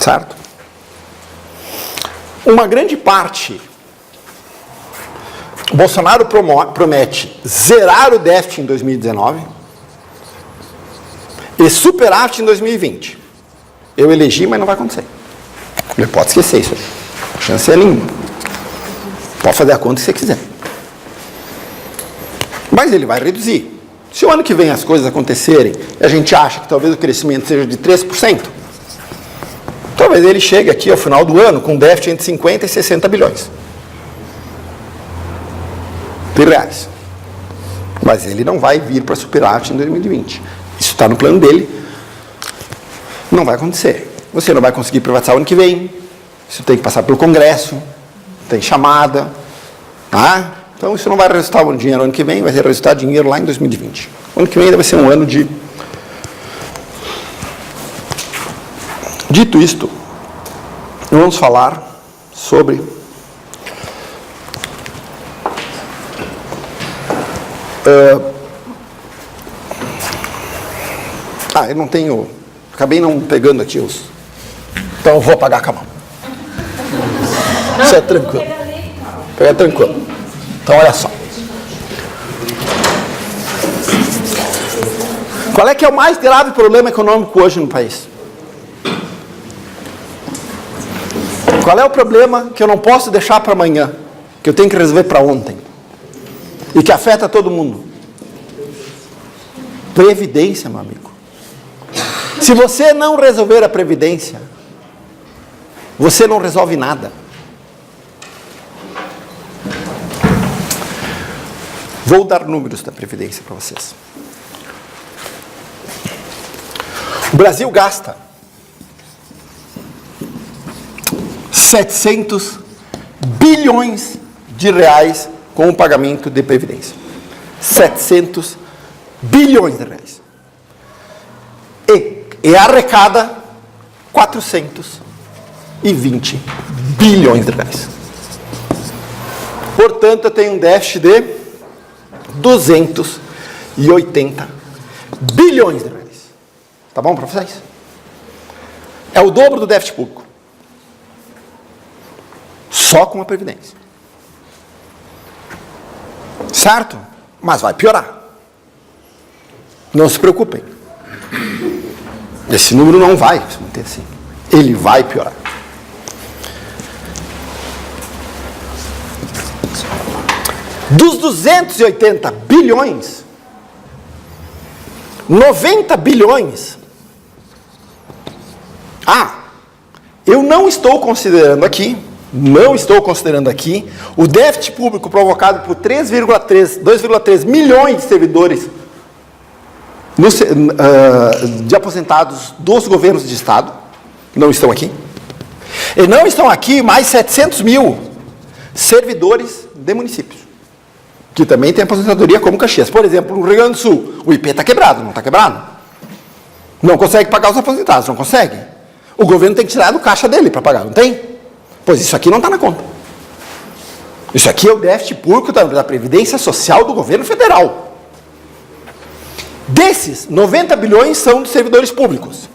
Certo? Uma grande parte, o Bolsonaro promete zerar o déficit em 2019 e superávit em 2020. Eu elegi, mas não vai acontecer. Ele pode esquecer isso aí. A chance é nenhuma. Pode fazer a conta se você quiser. Mas ele vai reduzir. Se o ano que vem as coisas acontecerem e a gente acha que talvez o crescimento seja de 3%, talvez ele chegue aqui ao final do ano com déficit entre 50 e 60 bilhões de reais. Mas ele não vai vir para superávit em 2020. Isso está no plano dele. Não vai acontecer. Você não vai conseguir privatizar o ano que vem. Isso tem que passar pelo Congresso. Tem chamada. Tá? Então isso não vai resultar um dinheiro ano que vem, vai resultar dinheiro lá em 2020. O ano que vem vai ser um ano de... Dito isto, vamos falar sobre eu não tenho... Acabei não pegando aqui os... Então eu vou apagar com a mão. Isso é tranquilo. Pega tranquilo. Então olha só. Qual é que é o mais grave problema econômico hoje no país? Qual é o problema que eu não posso deixar para amanhã, que eu tenho que resolver para ontem, e que afeta todo mundo? Previdência, meu amigo. Se você não resolver a Previdência, você não resolve nada. Vou dar números da Previdência para vocês. O Brasil gasta 700 bilhões de reais com o pagamento de Previdência. 700 bilhões de reais. E arrecada 420 bilhões de reais. Portanto, eu tenho um déficit de 280 bilhões de reais. Tá bom para vocês? É o dobro do déficit público. Só com a Previdência. Certo? Mas vai piorar. Não se preocupem. Esse número não vai se manter assim. Ele vai piorar. Dos 280 bilhões, 90 bilhões... eu não estou considerando aqui o déficit público provocado por 2,3 milhões de servidores de aposentados dos governos de Estado, não estão aqui. E não estão aqui mais 700 mil servidores de municípios, que também tem aposentadoria como Caxias. Por exemplo, no Rio Grande do Sul, o IP está quebrado, não está quebrado? Não consegue pagar os aposentados, não consegue. O governo tem que tirar do caixa dele para pagar, não tem? Pois isso aqui não está na conta. Isso aqui é o déficit público da Previdência Social do governo federal. Desses, 90 bilhões são dos servidores públicos.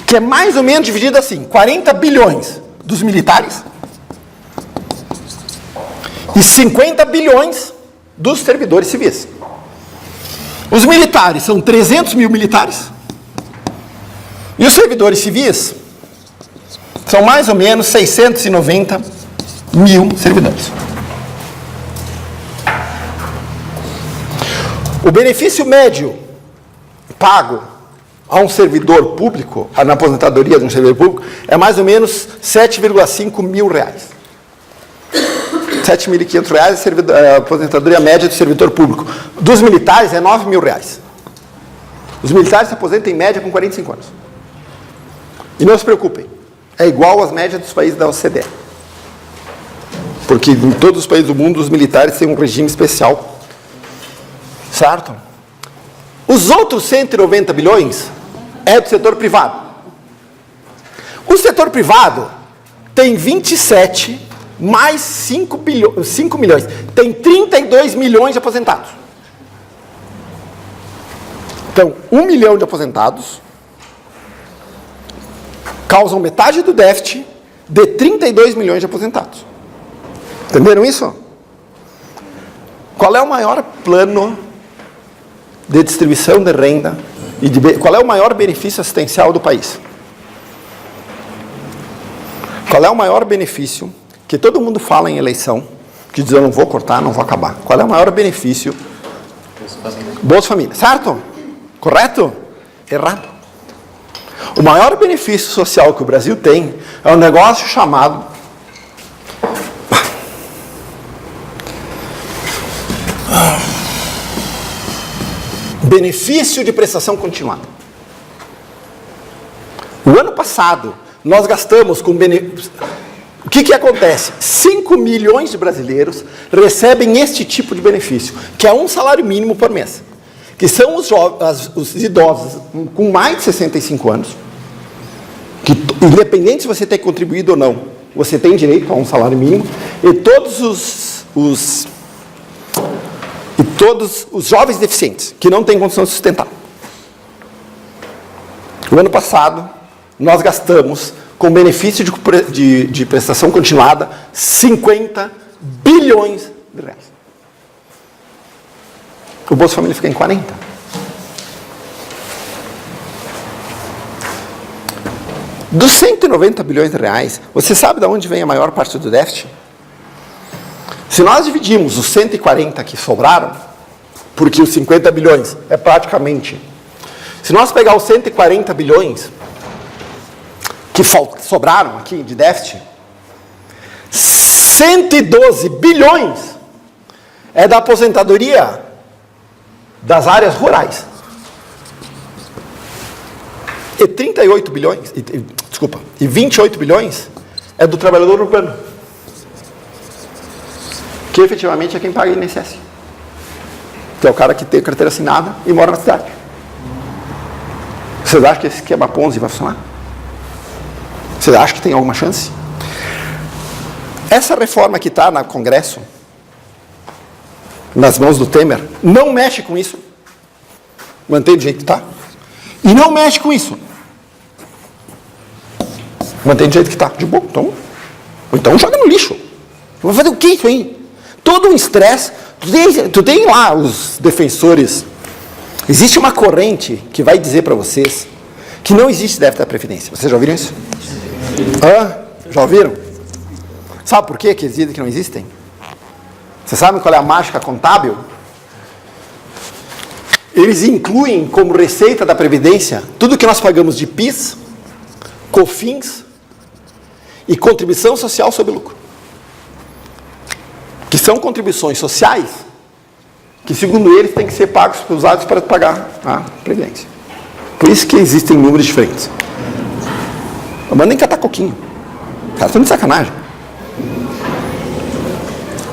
Que é mais ou menos dividido assim, 40 bilhões dos militares e 50 bilhões dos servidores civis. Os militares são 300 mil militares e os servidores civis são mais ou menos 690 mil servidores. O benefício médio pago a um servidor público, na aposentadoria de um servidor público, é mais ou menos 7,5 mil reais. 7.500 reais a aposentadoria média do servidor público. Dos militares é 9 mil reais. Os militares se aposentam em média com 45 anos. E não se preocupem, é igual às médias dos países da OCDE. Porque em todos os países do mundo os militares têm um regime especial. Certo? Os outros 190 bilhões é do setor privado. O setor privado tem 27 mais 5 milhões. Tem 32 milhões de aposentados. Então, 1 milhão de aposentados causam metade do déficit de 32 milhões de aposentados. Entenderam isso? Qual é o maior plano de distribuição de renda e qual é o maior benefício assistencial do país? Qual é o maior benefício que todo mundo fala em eleição, que diz eu não vou cortar, não vou acabar? Qual é o maior benefício? Bolsa Família. Certo? Correto? Errado. O maior benefício social que o Brasil tem é um negócio chamado benefício de prestação continuada. O ano passado, nós gastamos com benefício. O que acontece? 5 milhões de brasileiros recebem este tipo de benefício, que é um salário mínimo por mês. Que são os idosos com mais de 65 anos, que, independente se você tem contribuído ou não, você tem direito a um salário mínimo, e todos os jovens deficientes, que não têm condição de sustentar. O ano passado, nós gastamos, com benefício de prestação continuada, 50 bilhões de reais. O Bolsa Família fica em 40. Dos 190 bilhões de reais, você sabe de onde vem a maior parte do déficit? Se nós dividimos os 140 que sobraram, porque os 50 bilhões é praticamente... Se nós pegar os 140 bilhões que sobraram aqui de déficit, 112 bilhões é da aposentadoria das áreas rurais. E 38 bilhões, e 28 bilhões é do trabalhador urbano, que efetivamente é quem paga INSS, que é o cara que tem carteira assinada e mora na cidade. Vocês acham que esse esquema Ponzi vai funcionar? Vocês acham que tem alguma chance? Essa reforma que está no Congresso, nas mãos do Temer, não mexe com isso. Mantém do jeito que está. E não mexe com isso. Mantém do jeito que está. De boa. Então joga no lixo. Vai fazer o que isso aí? Todo um estresse. Tu tem lá os defensores. Existe uma corrente que vai dizer para vocês que não existe déficit da Previdência. Vocês já ouviram isso? Já ouviram? Sabe por quê que eles dizem que não existem? Vocês sabem qual é a mágica contábil? Eles incluem como receita da Previdência tudo que nós pagamos de PIS, COFINS e contribuição social sobre lucro. Que são contribuições sociais que, segundo eles, têm que ser usados para pagar a Previdência. Por isso que existem números diferentes. Mandem catar coquinho. Os caras estão de sacanagem.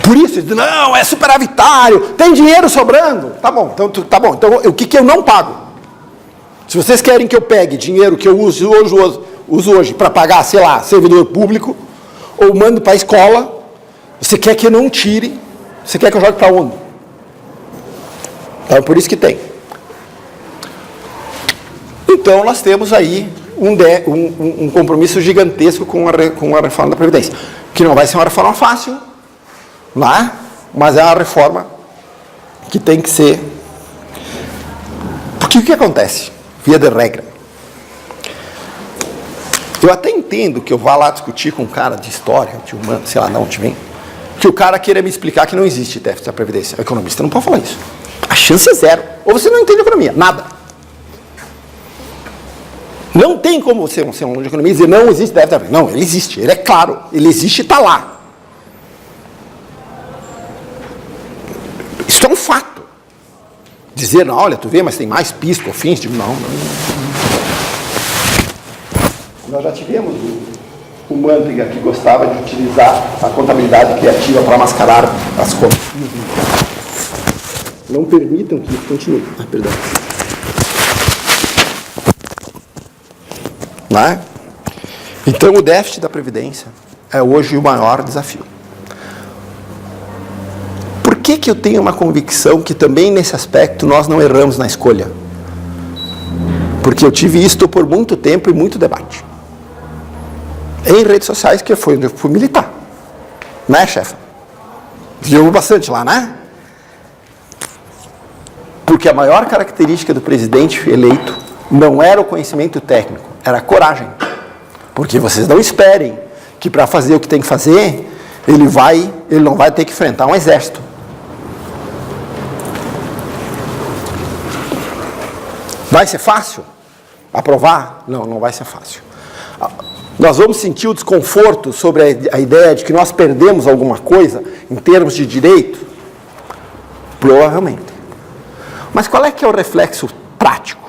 Por isso, não, é superavitário, tem dinheiro sobrando. Tá bom, então o que eu não pago? Se vocês querem que eu pegue dinheiro que eu uso hoje para pagar, sei lá, servidor público, ou mando para a escola, você quer que eu não tire, você quer que eu jogue para onde? Então, por isso que tem. Então, nós temos aí um compromisso gigantesco com a reforma da Previdência, que não vai ser uma reforma fácil, mas é uma reforma que tem que ser. Porque o que acontece? Via de regra. Eu até entendo que eu vá lá discutir com um cara de história, de humano, sei lá de onde vem, que o cara queira me explicar que não existe déficit da Previdência. O economista não pode falar isso. A chance é zero. Ou você não entende economia, nada. Não tem como você ser um de economia e dizer não existe déficit da Previdência. Não, ele existe, ele é claro, ele existe e está lá. Isso é um fato. Dizer, não, olha, tu vê, mas tem mais PIS, COFINS, digo, não. Nós já tivemos o Manteiga que gostava de utilizar a contabilidade criativa para mascarar as contas. Não permitam que isso continue. Perdão. Não é? Então, o déficit da Previdência é hoje o maior desafio. Por que eu tenho uma convicção que também nesse aspecto nós não erramos na escolha? Porque eu tive isto por muito tempo e muito debate. em redes sociais, que foi onde eu fui militar. Né, chefe? Viu bastante lá, né? Porque a maior característica do presidente eleito não era o conhecimento técnico, era a coragem. Porque vocês não esperem que para fazer o que tem que fazer, ele não vai ter que enfrentar um exército. Vai ser fácil aprovar? Não, não vai ser fácil. Nós vamos sentir o desconforto sobre a ideia de que nós perdemos alguma coisa em termos de direito? Provavelmente. Mas qual é que é o reflexo prático?